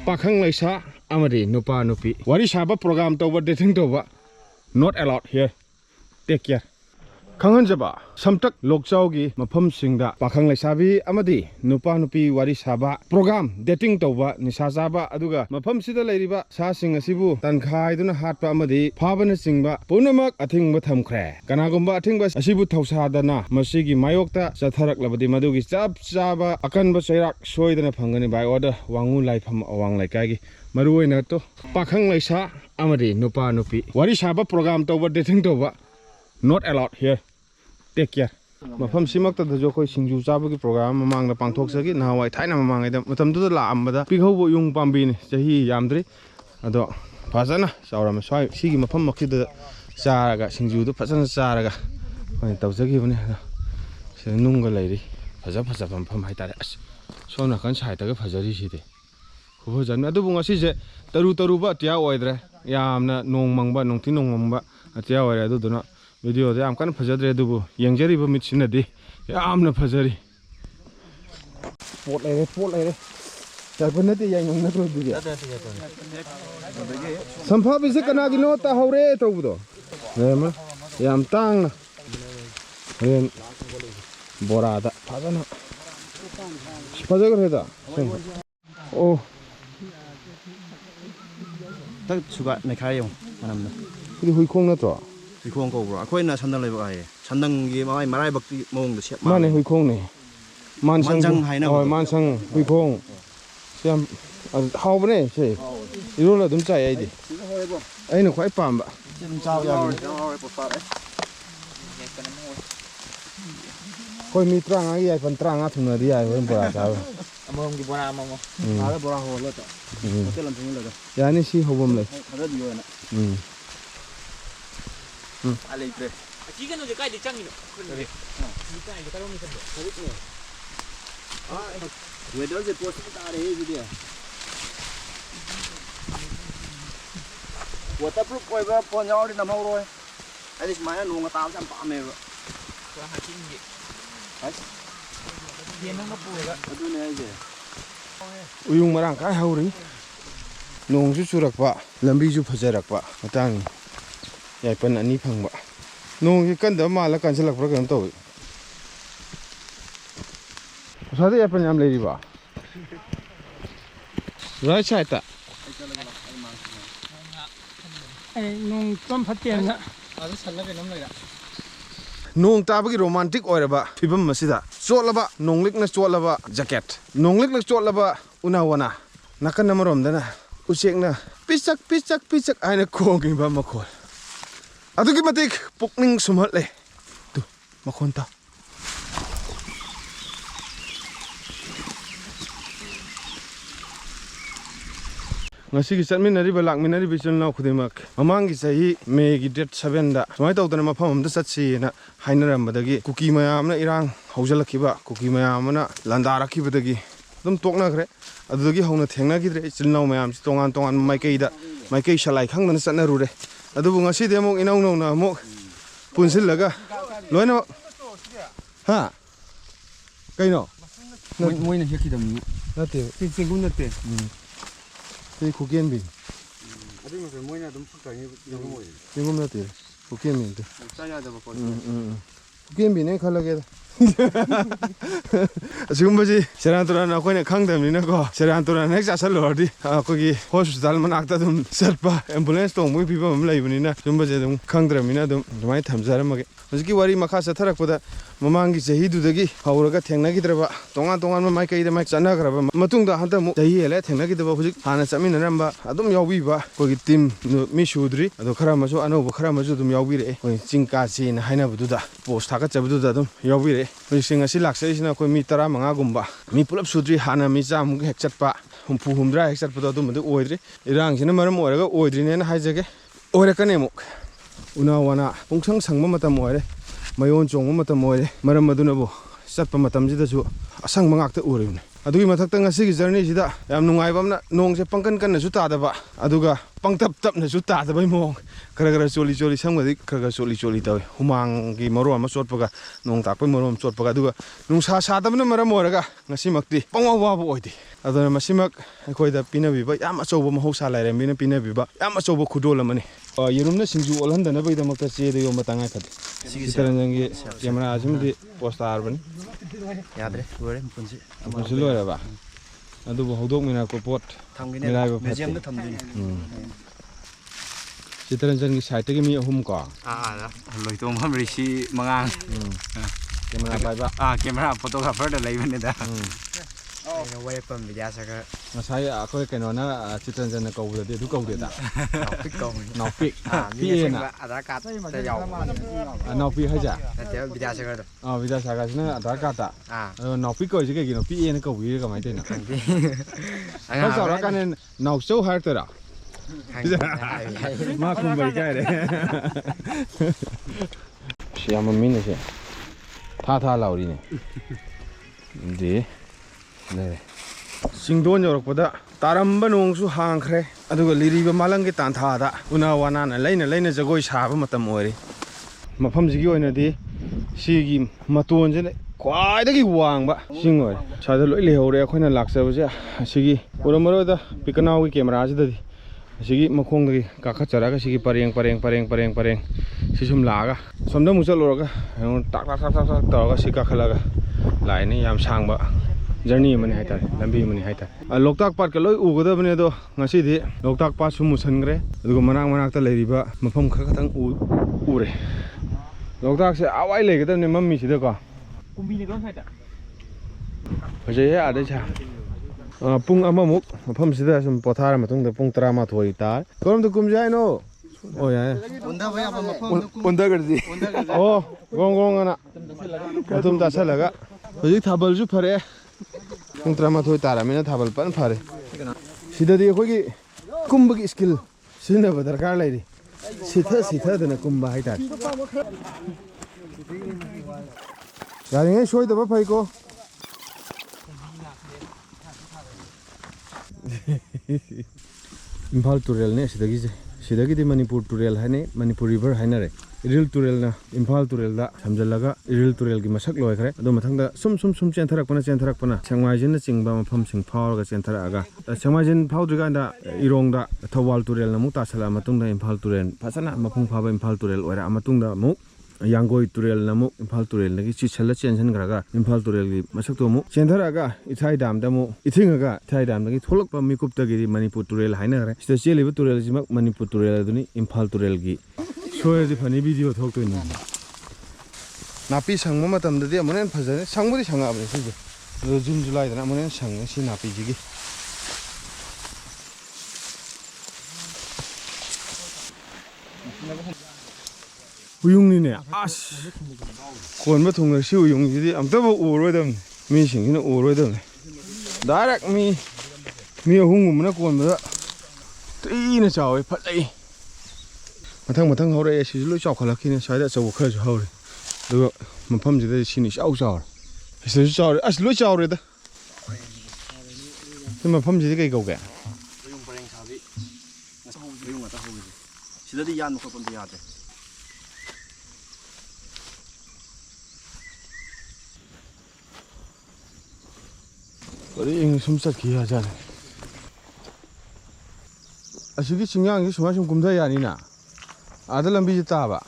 Pakhang Laisa Amadi Nupa Nupi. Wari Shaba program to what they think over. Not allowed here. Take care. Kanganjaba, Samtak Lokchaugi, Mapam Singda, Pakhang Laisabi, Amadi, Nupa Nupi, Wari Saba, program, dating Toba, Nisazaba, Aduga, Mapam Sida Ladiba, Sasing Asibu, Tankai, Duna Hatpa Amadi, Pavana Singba, Punamak, a thing with him cray. Kanagumba, a thing was Asibu Tausadana, Masigi, Mayokta, Satarak Labadi Madugi, Saba, Akanba Sayak, Soy Pangani by order, Wangu like Wang like Agi, Maru Nato, Pakhang Laisa, Amadi, Nupa Nupi, Wari Saba program Toba, dating Toba. Not allowed here. Take care. Mafam simak ta jo khoi singju chaba ki program mamang na pangthok sagi na hawai thaina mamang ai matam du la ambada pikho bo yung pambi ni chahi yamdri ado phajana chawram swai sigi mafam makhi da charaga singju du phajana charaga hoi tawjagi bani se nungga leiri phaja pam hai tare as sona kan sai ta ga phajari si de kho jan adu bunga si je taru ba tia oidre yamna nong mangba nongthi nong mangba tia oire adu duna video de am kan phajadre dubu yangjari ba mitchina de amna phajari pot lai re jalpana te yang na tro du ya sampha bi se kana gi no ta hore to bu do nema yam tang na ren bora da phajana phajagre da o tak suga ne khayo manamna ki hui khong na to Huikong ko bro. Ako na sandang level ay. Sandang gi maray bakti mong siap. Mane huikong ni. Mansang hai na. Oh mansang huikong. Siam hau bane se. Iro la dum chai ai di. Ai na khwai pam ba. Sim chao ya. Koi mi trang ai ai pan trang a thuna di ai wen bora sa. Among gi bora among. Ala bora ho lo ta. Hotel lam thing lo ta. Ya ni si hobom le. Ada di yo na. Alay pre. Aquí que no se cae de changino. Weather se post ta rahe hai video. Waterproof koi ba pon yaw di nam ho roi. Ai dis mai nu nga tam sam pa me ba. Wa ha king gi. Ai. Yen nang ka pu ga. Adu ne ai je. Uyung marang kai hauri. Nong su churak pa, lambi ju phajarak pa. Matang yai pan ani phangba nong ki kan da mala kan selak pro kan to sade ya pan yam le ri ba right side ta ai nong tom phaten na adu sanna be nam lai da nong ta ba ki romantic oira ba phibam masida chotlaba nonglik na chotlaba jacket nonglik na chotlaba unawana nakan namarom dana usek na pisak aina khong ba makhol Adugi matik pukning sumatle. Tu makonta. Ngasi ki chatmin nari balak minari bichun lau khudimak. Mamang ki sahi May ki date 7 da. Samai tawtana mafam amda satsi na hainaram badagi kuki mayam na irang haujalakhiba kuki mayam na landarakhiba dagi. Dum tokna khre. Adudagi hauna thengna ki dre chilnau mayam tongan maikei da maikei salai khangdana satna rure. Adubu ngasi de mo inau no na mo punsil laga loina ha kaino moi na heki dam ni nate singun na te te kuken bin adu ma moi na dum phak ni dum moi ngum nate kuken bin te sa ya da ba ko kuken bin ne khalage Asumbaji Seranturan akoina khangdamni na ko Seranturan nek jasal lordi akogi hospital manakta dum serpa ambulance to mui pipa mam laibani na sumbaje dum khangdramina dum mai thamjaramage hojiki wari makha satharak poda mamangi jahi dudagi hauraga thengnagi draba tongan mai kai da mai chana graba matungda hanta mu jahi ele thengnagi daba hojik hana chamina ramba adum yawbi ba kogi team mi sudri ado khara maso ano khara maso dum yawbi re koi chingka chin haina bududa post thaga chabududa dum yawbi re hojik asi laksai koi mi tara manga gumba mi pulap sudri hana mi cham hek chatpa humpu humdra hek chatpa dum du oidri irang sina maram oraga oidri ne na haijage oirakane mu una wana pungsang sangma matam oire mayon chongma matam oire maram maduna bo chatpa matam jida su asang mangak ta uribne adugi mathakta ngasi gi journey sida yam nungai bamna nong se pangkan kan su ta da ba aduga ปังตับตับเนี่ยสุดตาแต่ไม่มองกระโจลีซ้ำกันที่กระโจลีเตยหุมังกี่มารวมมาสวดปะกะนงตักไปมารวมสวดปะกะดูกะนงชาแต่ไม่มาระมวลกะงั้นสิมักตีปังว่าบ่อยดิอันนั้นมาสิมักคอยแต่ปีนบีบยามมาโจบมาหัวสาลายเรมินปีนบีบยามมาโจบขุดโดละมันนี่ยืนเนี่ยสิงจูอัลฮันเดนไปแต่มักจะเสียเดียวมาตั้งไงขัดสิตรันยังกี้แคมราจิมที่โพสต์อาร์บันยาดเลยรู้เลยมันสิ มันสิลอยละปะอันดูหัวดกมีนาโกปอด ทำกันเนี่ยมิวเซียมก็ทำดีสิตรันยังกี้ใช้ตะกี้มีหุ่มก่อแล้วลอยตัวมันริชีมังงแคมราไปปะแคมราโฟโตกราฟเฟอร์เดลัยมันเนี่ยเอาไว้ปั๊มวิดีโอสักมาใช้ก็แค่นั้นนะสิตรันยังก็วุ้ยดูก็วุ้ยตานอปิกพี่เอ็นอาดากัดจะยาวน อปิกให้จ้ะเดี๋ยววิดีโอสักวิดีโอสักเนี่ยอาดากัดนอปิกก็จะกี่นอพี่เอ็นก็วุ้ยก็ไม่ได้นะเขาสอนกันเนี่ยนอโซ่ฮาร์ดละมาคุมไปใกล้เลยเสียมันมินเลยท่าเหล่าดีเนี่ยดีเลยสิงโดนยอรกปะตารัมบันองสุห่างใครอะดูก็ลีรีบมาลังกิตันท่าดะอุณาวานานะเลยจะก้อยชาบมาตั้มโอริมาพัมสิกิโอเนี่ยดีสิกิมาตัวนี้เลยควายตะกี้วางบะสิงโอยชาดลุยเลี้ยวเลยคนนั้นหลักเสียบจ้ะสิกิอุรมารอดะปิกนาวกิเคมราจิดดีสิกิมาคงตะกี้กักขัดจาระก็สิกิปาริงสิชุมลากะสมเด็จมุสลิมก็ตักต่อก็สิกักขลักะหลายนี่ยามช่างบะजर्नी मने हाइता लंबी मने हाइता Loktak park के लोय उगदा बने दो ngasi di Loktak park सुमु सनग्रे अदुगो मनाक ता लेरिबा मफम खखथां उरे लोकताक से आवाई लेगदने मम्मी सिदा को कुंबी ने गन साइदा बजे हे आदे छा पुंग अममुक मफम सिदा सम पथार मतुंग द पुंग 12 ता कोरम तो कुम जाय नो ओ या उंदा भया मफम उंदा गदि ओ गोंग ना तुम ता सलगा हजि थाबल जु फरे पुंग 13 तारामिना थाबल पन फारे सिददी अखोगी कुंबगी स्किल सिनब दरकार लैरि सिथा दना कुंबा हाइता यारिङै सोइदब फैको इम्फाल टुरेल ने सिदगी मणिपुर टुरेल है मणिपुर रिवर है इरिल टुरेल ना इम्फाल टुरेल दा समझलगा इरिल टुरेल की मसक लोयखरे अदो मथंगदा सुम चेंथरकपना चंगमाइजिन चिंगबा मफम सिंग फावरगा चेंथरगा चंगमाइजिन फावद्रिगांदा इरोंगदा थवाल टुरेल नमु तासला मतुंगदा इम्फाल टुरेल फसना मफुंग फाबा इम्फाल टुरेल ओरा मतुंगदा मु यांगोई टुरेल नमु इम्फाल टुरेल नगी चिछल चेंसन ग्रागा इम्फाल टुरेल की मसक तो मु चेंथरगा इथाई दाम दमु इथिंगगा इथाई दाम नगी थोलकपा मिकुपता गिरी मणिपुर टुरेल हाइना रे सिदा चेलिबा टुरेल जिमक मणिपुर टुरेल दुनी इम्फाल टुरेल की सोयदि फनी वीडियो थोक्तोइनि नापी संगम मतमददि अमनेन फजने संगबुदि संगाबने सिजे जून जुलाई दना अमनेन संग सि नापी जिगी उयुंगनि ने आस कोनबा थुंग सि उयुंगजिदि अमतबो उरोदम मी सिंगिना उरोदम डायरेक्ट मी अहुंगुमना कोनबा तीना चावे फजै मथंग हौरे सिजु लोय चावखलखिने साइदा चौ खरजु हौरे दुगो मफम जिदा सिनि चाव चाव सिजु चावरे अस लोय चावरे दा इ मफम जिदि कै गौगे उयुं परेंग साबि उयुं मता हौगे सिदादि यान मखपन यादे बड़ी इंग सुम चटखि हाजाने असिगी चिंगांगि सुमा सुम कुमदा यानी ना आदा लंबी ताबा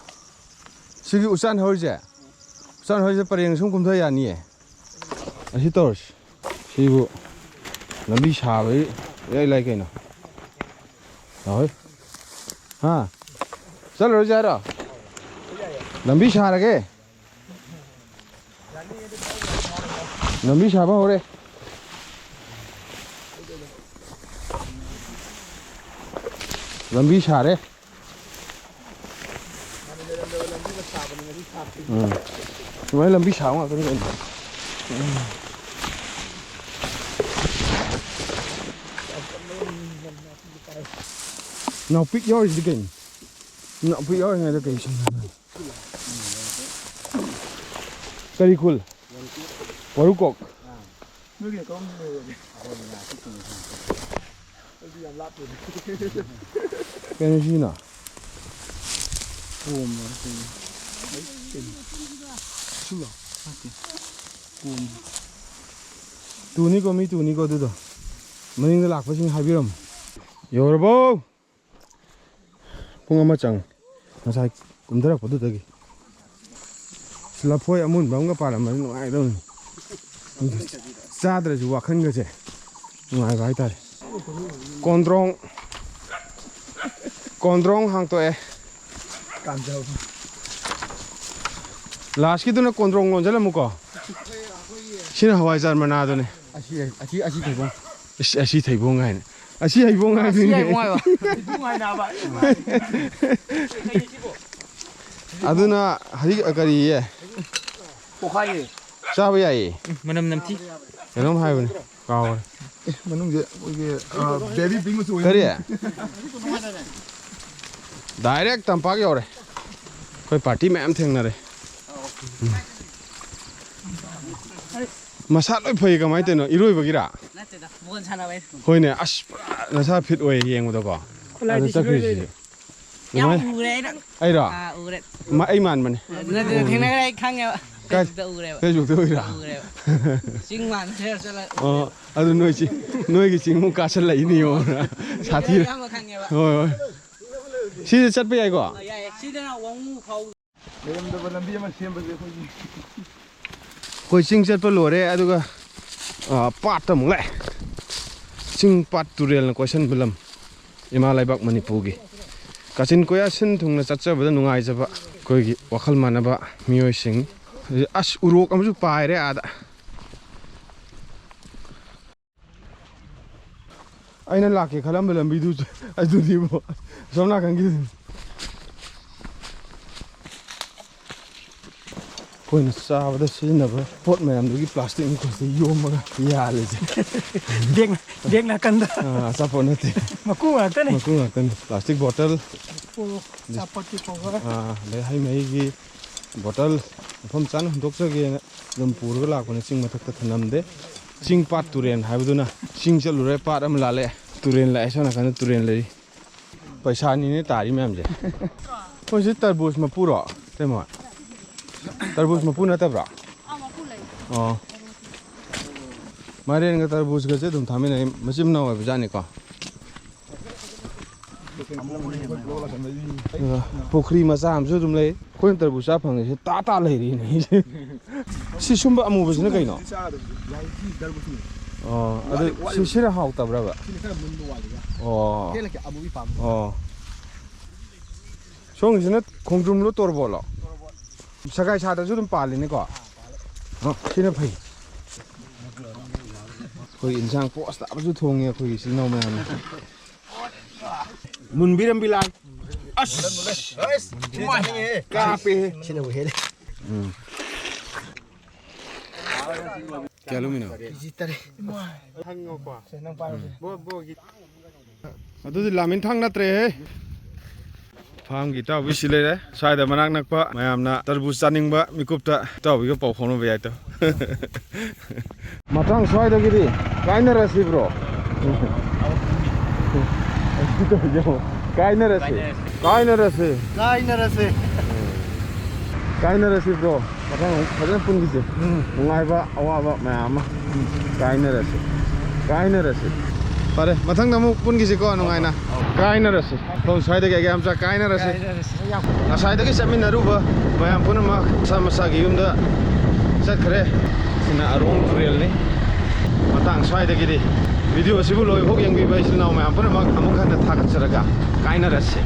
सिगी उसान होजे परेंग सुम कुमथा यानी असी तोर्स सिबु लंबी साबै ए लाइ कैनो होय हां चल रो जा रो लंबी सारगे लंबी साबा होरे लंबी सारे तुम्हारी लंबी छाव कहीं nào pick yours đi kình nào pick yours ngay đó kình cái gì cool waru kok Cái gì nào? Cuồng rồi thì đấy tiền chung rồi cuồng Tu ni có được. Mình đã lạc với chính hai biram. 여러분, 봉아마 짱. 나사 꿈들어 보도 되기. 슬라포에 아문 뭔가 바라면 누아이 돈. 자들 주와 큰 거지. 누아이 바이탈. 콘드롱 항토에. 감정 라스키 도나 콘드롱 론잘 먹고. 신의 하와이 잘 만나더네. 아시 대봉 아시 대봉 아니. 아시 대봉 아니. 대봉 아니 나봐 아두나 하리 아까리에. 포카이 짜봐야이. 만남 남티 여러분 하이브네. 가오. 만남 이게 베이비 빙고 소 그래. 다이렉트 tampak 요래. 거의 파티 매 ꯊꯦꯡꯅꯔꯦ. ꯃꯁꯥ ꯂꯣꯏ ꯐꯩ ꯀꯃꯥꯏ ꯇꯧꯅꯣ 이로ꯏꯕꯒꯤꯔ? ꯅꯠꯇꯦꯗ ꯕꯣꯜ ꯁꯥꯟꯅꯕꯩ ꯍꯣꯏꯅꯦ ꯑꯁ ꯅꯁꯥ ꯐꯤꯠ ꯑꯣꯏ ꯌꯦꯡꯕꯗꯀꯣ ꯑꯗꯨ ꯆꯠꯈ꯭ꯔꯤꯁꯤ ꯌꯥꯝ ꯎꯔꯦ ꯑꯩꯅ ꯑꯩꯔꯣ ꯎꯔꯦ ꯑꯩ ꯃꯥꯟꯕꯅꯦ ꯅꯠꯇꯦ ꯊꯦꯡꯅꯔꯦ ꯑꯩ ꯈꯪꯉꯦꯕ ꯐꯦꯁꯕꯨꯛꯇ ꯎꯔꯦꯕ ꯐꯦꯁꯕꯨꯛꯇ ꯑꯣꯏꯔꯥ ꯎꯔꯦꯕ ꯆꯤꯡ ꯃꯥꯟ ꯆꯠꯂ ꯑꯣ ꯑꯗꯨ ꯅꯣꯏꯒꯤ ꯆꯤꯡꯃꯨꯛ ꯀꯥꯁꯜꯂꯛꯏꯅꯤ ꯌꯦꯡꯉꯣ ꯁꯥꯊꯤꯔ ꯌꯥꯝꯅ ꯈꯪꯉꯦꯕ ꯍꯣꯏ ꯍꯣꯏ ꯁꯤꯗ ꯆꯠꯄ ꯌꯥꯏꯀꯣ ꯌꯥꯏ ꯁꯤꯗꯅ ꯋꯥꯡꯃꯨ ꯐꯥꯎ ꯂꯩꯔꯝꯗꯕ ꯂꯝꯕꯤ ꯑꯃ ꯁꯦꯝꯕꯁꯦ ꯑꯩꯈꯣꯏꯒꯤ ꯑꯩꯈꯣꯏ ꯆꯤꯡ ꯆꯠꯄ ꯂꯣꯏꯔꯦ ꯑꯗꯨꯒ ꯄꯥꯠꯇ ꯑꯃꯨꯛ ꯂꯥꯛꯑꯦ ꯆꯤꯡ ꯄꯥꯠ ꯇꯨꯔꯦꯜꯅ ꯀꯣꯏꯁꯟꯕ ꯂꯝ ꯏꯃꯥ ꯂꯩꯕꯥꯛ ꯃꯅꯤꯄꯨꯔꯒꯤ ꯀꯥꯆꯤꯟ ꯀꯣꯏꯌꯥ ꯁꯤꯟ ꯊꯨꯡꯅ ꯆꯠꯆꯕꯗ ꯅꯨꯡꯉꯥꯏꯖꯕ ꯑꯩꯈꯣꯏꯒꯤ ꯋꯥꯈꯜ ꯃꯥꯟꯅꯕ ꯃꯤꯑꯣꯏꯁꯤꯡ ꯑꯁ ꯎꯔꯣꯛ ꯑꯃꯁꯨ ꯄꯥꯏꯔꯦ ꯑꯥꯗ ꯑꯩꯅ ꯂꯥꯛꯀꯦ ꯈꯜꯂꯝꯕ ꯂꯝꯕꯤꯗꯨ ꯑꯗꯨꯅꯤꯕꯣ ꯁꯣꯝ ꯅꯥꯀꯟꯒꯤ ꯑꯩꯈꯣꯏꯅ ꯆꯥꯕꯗ ꯁꯤꯖꯤꯟꯅꯕ ꯄꯣꯠ ꯃꯌꯥꯝꯗꯨꯒꯤ ꯄ꯭ꯂꯥꯁꯇꯤꯛ ꯃꯈꯣꯏꯁꯤ ꯌꯣꯝꯃꯒ ꯌꯥꯜꯂꯤꯁꯦ ꯕꯦꯛ ꯅꯥꯀꯟꯗ ꯑꯆꯥꯄꯣꯠ ꯅꯠꯇꯦ ꯃꯀꯨ ꯉꯥꯛꯇꯅꯤ ꯃꯀꯨ ꯉꯥꯛꯇꯅꯤ ꯄ꯭ꯂꯥꯁꯇꯤꯛ ꯕꯣꯇꯜ ꯑꯆꯥꯄꯣꯠꯀꯤ ꯀꯣꯕꯔ ꯑꯗꯩ ꯍꯩ ꯃꯍꯤꯒꯤ ꯕꯣꯇꯜ ꯃꯐꯝ ꯆꯥꯅ ꯍꯨꯟꯗꯣꯛꯆꯒꯦꯅ ꯑꯗꯨꯝ ꯄꯨꯔꯒ ꯂꯥꯛꯄꯅꯦ ꯆꯤꯡ ꯃꯊꯛꯇ ꯊꯅꯝꯗꯦ ꯆꯤꯡ ꯄꯥꯠ ꯇꯨꯔꯦꯟ ꯍꯥꯏꯕꯗꯨꯅ ꯆꯤꯡ ꯆꯠꯂꯨꯔꯦ ꯄꯥꯠ ꯑꯃ ꯂꯥꯜꯂꯛꯑꯦ ꯇꯨꯔꯦꯟ ꯂꯥꯛꯑꯦ ꯁꯣꯝ ꯅꯥꯀꯟꯗ ꯇꯨꯔꯦꯟ ꯂꯩꯔꯤ ꯄꯩꯁꯥꯅꯤꯅꯦ ꯇꯥꯔꯤ ꯃꯌꯥꯝꯁꯦ ꯑꯩꯈꯣꯏ ꯁꯤ ꯇꯔꯕꯨꯖ ꯃꯄꯨꯔꯣ ꯇꯦꯃꯣ ꯇꯔꯕꯨꯖ ꯃꯄꯨ ꯅꯠꯇꯕ꯭ꯔꯥ ꯃꯄꯨ ꯂꯩ ꯑꯣ ꯃꯥꯏꯔꯦꯟꯒ ꯇꯔꯕꯨꯖꯒꯁꯦ ꯑꯗꯨꯝ ꯊꯥꯃꯤꯟꯅꯩ ꯃꯆꯤꯟ ꯃꯅꯥꯎ ꯑꯣꯏꯕ ꯖꯥꯠꯅꯤꯀꯣ ꯄꯨꯈ꯭ꯔꯤ ꯃꯆꯥ ꯑꯃꯁꯨ ꯑꯗꯨꯝ ꯂꯩ ꯑꯩꯈꯣꯏꯅ ꯇꯔꯕꯨꯖ ꯆꯥ ꯐꯪꯉꯤꯁꯦ ꯇꯥ ꯂꯩꯔꯤꯅꯦ ꯁꯤ ꯁꯨꯝꯕ ꯑꯃꯨꯕꯁꯤꯅ ꯀꯩꯅꯣ ꯑꯣ ꯑꯗꯨ ꯁꯤꯅ ꯍꯥꯎꯇꯕ꯭ꯔꯕ ꯑꯣ ꯑꯣ ꯁꯣꯝꯒꯤꯁꯤꯅ ꯈꯣꯡꯗ꯭ꯔꯨꯝꯂꯣ ꯇꯣꯔꯕꯣꯠꯂꯣ ꯁꯒꯥꯏ ꯁꯥꯗꯁꯨ ꯑꯗꯨꯝ ꯄꯥꯜꯂꯤꯅꯦꯀꯣ ꯁꯤꯅ ꯐꯩ ꯑꯩꯈꯣꯏ ꯏꯟꯁꯥꯡ ꯄꯣꯁ ꯇꯥꯕꯁꯨ ꯊꯣꯡꯉꯦ ꯑꯩꯈꯣꯏꯒꯤ ꯏꯆꯤꯜ ꯏꯅꯥꯎ ꯃꯌꯥꯝꯅ ꯃꯨꯟꯕꯤꯔꯝꯕꯤ ꯂꯥꯏ ꯑꯁ ꯀꯥꯞꯄꯦ ꯁꯤꯅꯕꯨ ꯍꯦꯜꯂꯦ ꯀꯌꯥ ꯂꯨꯃꯤꯅꯣ ꯀꯦꯖꯤ 3 ꯍꯪꯉꯣꯀꯣ ꯅꯪ ꯄꯥꯏꯔꯣ ꯕꯣꯒꯤ ꯑꯗꯨꯗꯤ ꯂꯥꯃꯤꯟꯊꯥꯡ ꯅꯠꯇ꯭ꯔꯦꯍꯦ ꯐꯥꯝꯒꯤ ꯏꯇꯥꯎꯕꯤ ꯁꯤ ꯂꯩꯔꯦ ꯁ꯭ꯋꯥꯏꯗ ꯃꯅꯥꯛ ꯅꯛꯄ ꯃꯌꯥꯝꯅ ꯇꯔꯕꯨꯖ ꯆꯥꯅꯤꯡꯕ ꯃꯤꯀꯨꯞꯇ ꯏꯇꯥꯎꯕꯤꯒ ꯄꯥꯎ ꯐꯥꯎꯅꯕ ꯌꯥꯏꯇꯣ ꯃꯊꯪ ꯁ꯭ꯋꯥꯏꯗꯒꯤꯗꯤ ꯀꯥꯏꯅꯔꯁꯤꯕ꯭ꯔꯣ ꯀꯥꯏꯅꯔꯁꯤ ꯕ꯭ꯔꯣ ꯃꯊꯪ ꯐꯖꯅ ꯄꯨꯟꯈꯤꯁꯦ ꯅꯨꯡꯉꯥꯏꯕ ꯑꯋꯥꯕ ꯃꯌꯥꯝ ꯑꯃ ꯀꯥꯏꯅꯔꯁꯤ ꯐꯔꯦ ꯃꯊꯪꯗ ꯑꯃꯨꯛ ꯄꯨꯟꯈꯤꯁꯤꯀꯣ ꯅꯨꯡꯉꯥꯏꯅ ꯀꯥꯏꯅꯔꯁꯤ ꯁꯣꯝ ꯁ꯭ꯋꯥꯏꯗꯒꯤ ꯑꯒ꯭ꯌꯥꯝꯆꯥ ꯀꯥꯏꯅꯔꯁꯤ ꯉꯁꯥꯏꯗꯒꯤ ꯆꯠꯃꯤꯟꯅꯔꯨꯕ ꯃꯌꯥꯝ ꯄꯨꯝꯅꯃꯛ ꯃꯁꯥ ꯃꯁꯥꯒꯤ ꯌꯨꯝꯗ ꯆꯠꯈ꯭ꯔꯦ ꯁꯤꯅ ꯑꯔꯣꯡ ꯇꯨꯔꯦꯜꯅꯤ ꯃꯇꯥꯡ ꯁ꯭ꯋꯥꯏꯗꯒꯤꯗꯤ ꯚꯤꯗꯤꯑꯣ ꯑꯁꯤꯕꯨ ꯂꯣꯏꯐꯥꯎ ꯌꯦꯡꯕꯤꯕ ꯏꯆꯤꯜ ꯏꯅꯥꯎ ꯃꯌꯥꯝ ꯄꯨꯝꯅꯃꯛ ꯑꯃꯨꯛ ꯍꯟꯅ ꯊꯥꯒꯠꯆꯔꯒ ꯀꯥꯏꯅꯔꯁꯤ